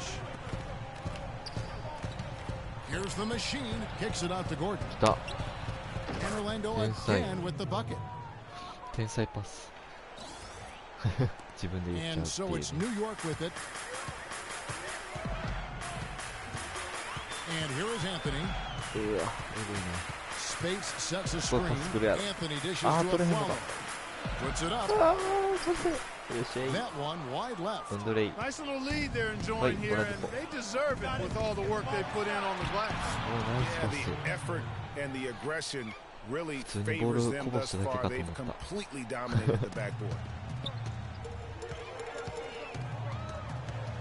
Here's the Machine. Kicks it out to Gordon. And Orlando again with the bucket. And so it's New York with it. And here is Anthony. Spates sets a screen. Anthony dishes to a follow. Puts it up. That one wide left. Nice little lead they're enjoying here, and they deserve it with all the work they put in on the glass. Yeah, the effort and the aggression really favors them thus far. They've completely dominated the backboard.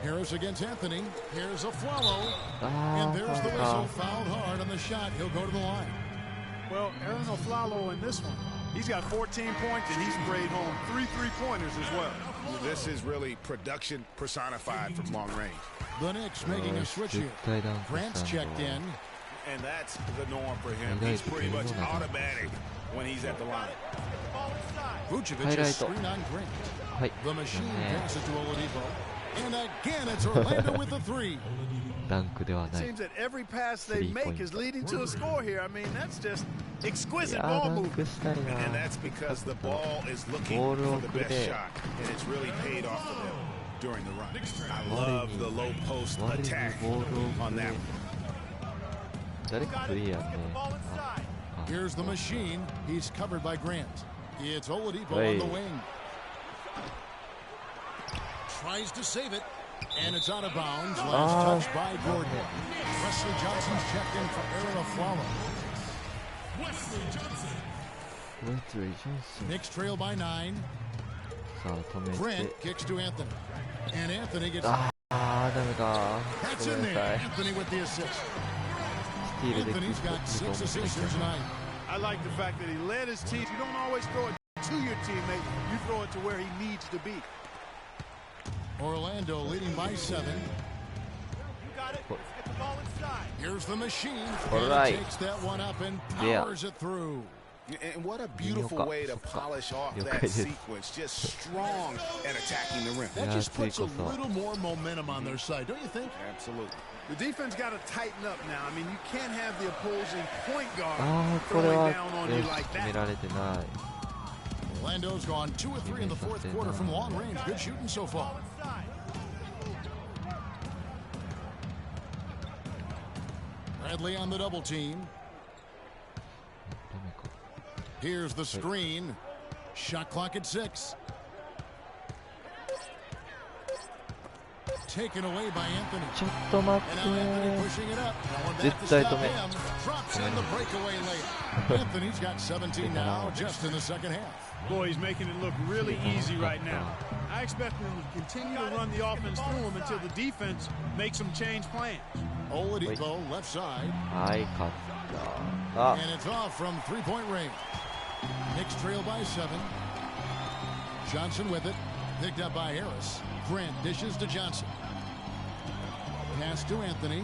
Harris against Anthony. Here's a Flalo. And there's the whistle. Fouled hard on the shot. He'll go to the line. Well, Aaron Flalo in this one. He's got 14 points, and he's sprayed home 3 3-pointers as well. This is really production personified from long range. The Knicks making a switch here. Grant's checked in. And that's the norm for him. He's pretty much automatic when he's at the line. Vucevic is screen on Grant. The Machine passes to Oladipo. And again, it's Orlando with the 3. It seems that every pass they make is leading to a score here. I mean, that's just exquisite ball movement. And that's because the ball is looking for the best shot, and it's really paid off for them during the run. I love the low post attack on that one. Here's the Machine. He's covered by Grant. It's Oladipo on the wing. Tries to save it. And it's out of bounds. Last touch by Gordon. Wesley Johnson's checked in for Aaron Aflalo. Knicks trail by 9. Grant kicks to Anthony. And Anthony gets... That's in there. Anthony with the assist. Anthony's got 6 assists here tonight. I like the fact that he led his team. You don't always throw it to your teammate. You throw it to where he needs to be. Orlando leading by 7. You got it. Let's get the ball inside. Here's the Machine. Alright. Takes that one up and powers it through. And what a beautiful way to polish off that sequence. Just strong at attacking the rim. That just puts a little more momentum on their side, don't you think? Absolutely. The defense got to tighten up now. I mean, you can't have the opposing point guard throwing down on you like that. Orlando's gone 2 of 3 in the fourth quarter from long range. Good shooting so far. Bradley on the double team. Here's the screen. Shot clock at 6. taken away by Anthony. ちょっと待って And now Anthony pushing it up. Going back 絶 to 対 stop 止め him. Drops in the breakaway layup. Anthony's got 17 now, just in the second half. Boy, he's making it look really easy right now. I expect him to continue to run the offense through him until the defense makes him change plans. Oladipo left side. はい勝った。 And it's off from three-point range. Knicks trail by 7. Johnson with it. Picked up by Harris. Grant dishes to Johnson. Pass to Anthony.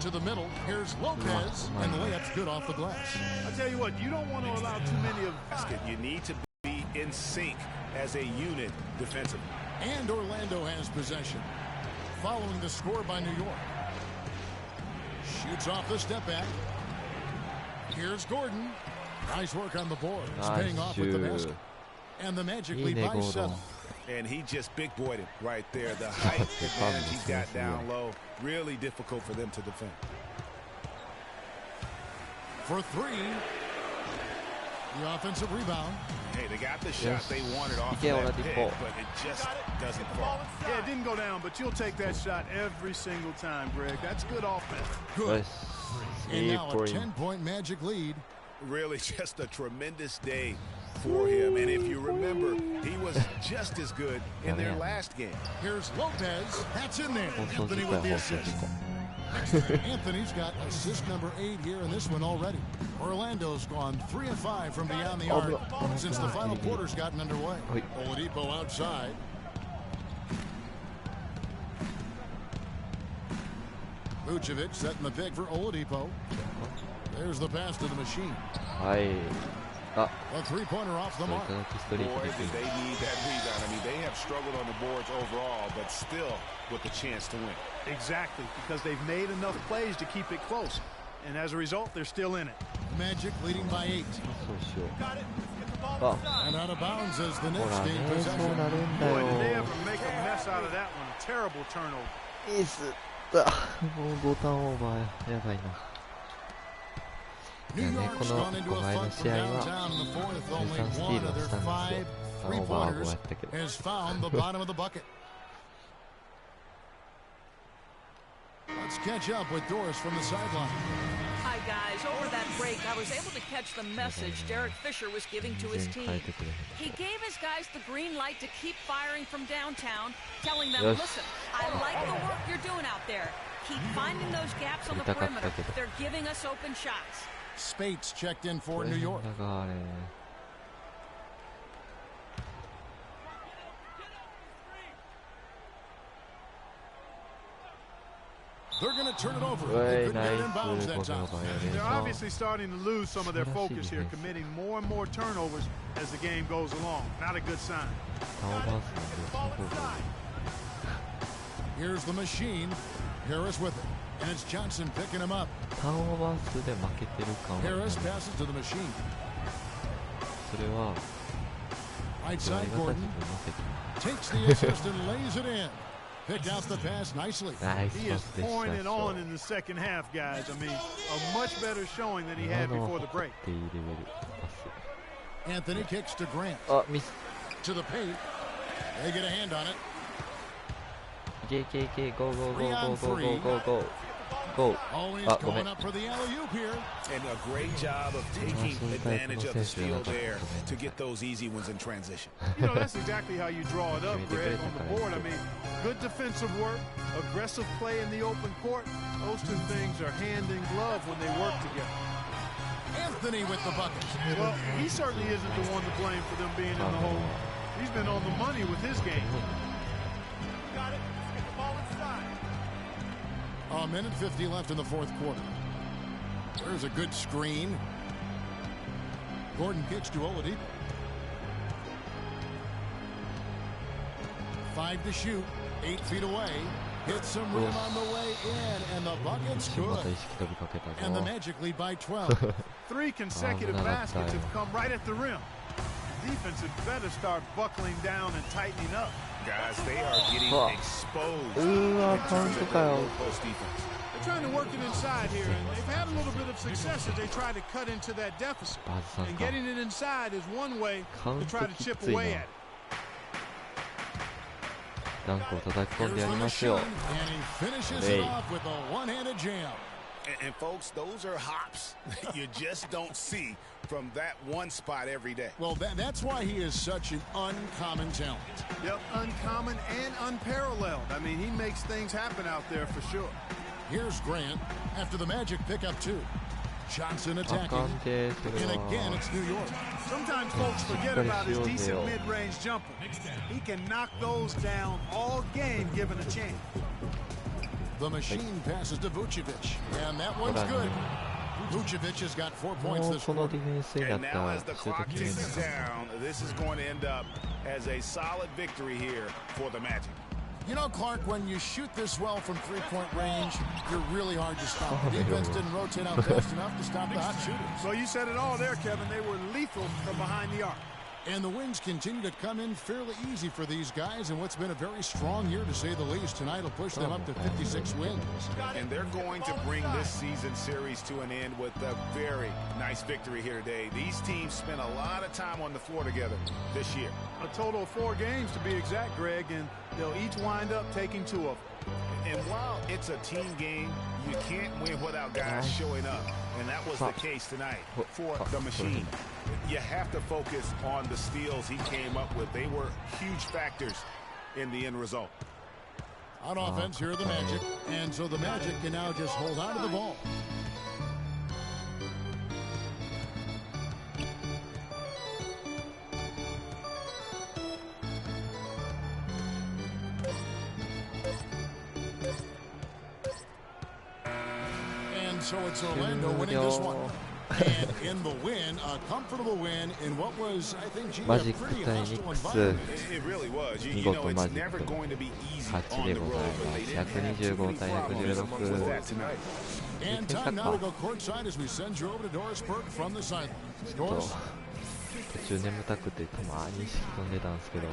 To the middle. Here's Lopez. And the layup's good off the glass. I tell you what, you don't want to allow too many of basket. You need to be in sync as a unit defensively. And Orlando has possession. Following the score by New York. Shoots off the step back. Here's Gordon. Nice work on the board. It's paying off with the basket. And the Magic lead by 7. And he just big boyed it right there. The height advantage he's got down low. Really difficult for them to defend. For 3. The offensive rebound. Hey, they got the shot they wanted off that pick, but it just doesn't fall. Yeah, it didn't go down, but you'll take that shot every single time, Greg. That's good offense. Good. And now a 10-point Magic lead. Really just a tremendous day for him. And if you remember, he was just as good in their last game. Here's Lopez. That's in there. Anthony with the assist. Anthony's got assist number 8 here in this one already. Orlando's gone 3 of 5 from beyond the arc since the final quarter's gotten underway. Oladipo outside. Vucevic setting the pick for Oladipo. There's the pass to the machine. A three-pointer off the mark. Boy, did they need that rebound. I mean, they have struggled on the boards overall, but still with a chance to win. Exactly, because they've made enough plays to keep it close. And as a result, they're still in it. Magic leading by 8. Got it. And out of bounds as the Knicks gain possession. Boy, did they ever make a mess out of that one. Terrible turnover. ミスった。もう5ターンオーバーやばいな。いやね、この5枚の試合は13スティールをしたんですよ。ターンオーバー5やったけど。Let's catch up with Doris from the sideline. Hi guys, over that break I was able to catch the message Derek Fisher was giving to his team. He gave his guys the green light to keep firing from downtown, telling them, listen, I like the work you're doing out there. Keep finding those gaps on the perimeter. They're giving us open shots. Spates checked in for New York. They're going to turn it over. They couldn't get in bounds that time. They're obviously starting to lose some of their focus here, committing more and more turnovers as the game goes along. Not a good sign. Here's the machine. Harris with it. And it's Johnson picking him up. Harris passes to the machine. Right side Gordon. Takes the assist and lays it in. Picked out the pass nicely. He is pouring it on in the second half, guys. I mean, a much better showing than he had before the break. Anthony kicks to Grant. To the paint. They get a hand on it. Go. Always going up for the alley-oop here. And a great job of taking advantage of the steal there to get those easy ones in transition. You know, that's exactly how you draw it up, Greg, on the board. I mean, good defensive work, aggressive play in the open court. Those two things are hand in glove when they work together. Anthony with the bucket. Well, he certainly isn't the one to blame for them being in the hole. He's been on the money with his game. Got it. Let's get the ball inside. A minute 50 left in the fourth quarter. There's a good screen. Gordon kicks to Oladipo. 5 to shoot. 8 feet away. Hits some rim on the way in, and the bucket's good. And the Magic lead by 12. 3 consecutive baskets have come right at the rim. Defense had better start buckling down and tightening up. Guys, they are getting exposed in terms of post defense. They're trying to work it inside here, and they've had a little bit of success as they try to cut into that deficit. And getting it inside is one way to try to chip away at it. ダンクを叩き込んでやりますよ。And folks, those are hops you just don't see from that one spot every day. Well, that's why he is such an uncommon talent. Yep, uncommon and unparalleled. I mean, he makes things happen out there for sure. Here's Grant after the Magic pick up 2. Johnson attacking. And again, it's New York. Sometimes folks forget about his decent mid-range jumper. He can knock those down all game given a chance. The machine passes to Vucevic, and that one's good. Vucevic has got 4 points this quarter. And now as the clock ticks down, this is going to end up as a solid victory here for the Magic. You know, Clark, when you shoot this well from three-point range, you're really hard to stop. The defense didn't rotate out fast enough to stop the hot shooters. So you said it all there, Kevin. They were lethal from behind the arc. And the wins continue to come in fairly easy for these guys, and what's been a very strong year to say the least. Tonight will push them up to 56 wins. And they're going to bring this season series to an end with a very nice victory here today. These teams spent a lot of time on the floor together this year. A total of 4 games to be exact, Greg, and they'll each wind up taking 2 of them. And while it's a team game, you can't win without guys showing up. And that was the case tonight for the machine. You have to focus on the steals he came up with. They were huge factors in the end result. On offense, here are the Magic. And so the Magic can now just hold on to the ball. And so it's Orlando winning this one. And in the win, a comfortable win in what was, I think, a pretty hostile environment. It really was. You know, it's never going to be easy on the road, but they didn't have too many problems with that tonight. And time now to go courtside as we send you over to Doris Burke from the sideline. Doris?途中眠たくてたまに意識飛んでたんですけど。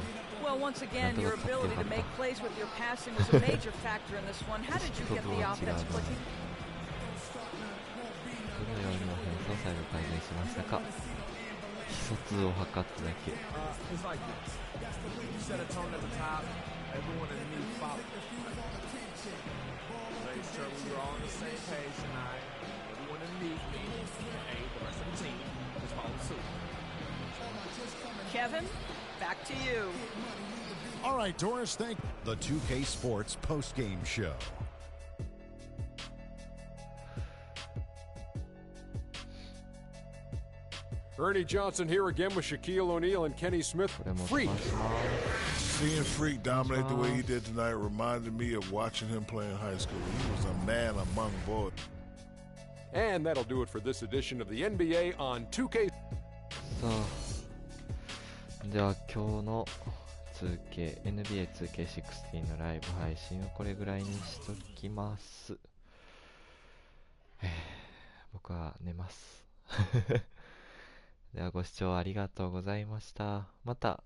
Well, once again, your ability to make plays with your passing was a major factor in this one. How did you get the offense clicking? どのようにオフェンスを最後改善しましたか。意思疎通を図っただけ。Kevin, back to you. All right, Doris, thank The 2K Sports post-game show. Ernie Johnson here again with Shaquille O'Neal and Kenny Smith. Freak. Seeing Freak dominate the way he did tonight reminded me of watching him play in high school. He was a man among boys. And that'll do it for this edition of the NBA on 2K. さあ、では今日の NBA2K16 のライブ配信をこれぐらいにしときます。僕は寝ます。ではご視聴ありがとうございました。また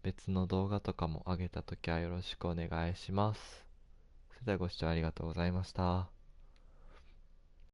別の動画とかも上げたときはよろしくお願いします。それではご視聴ありがとうございました。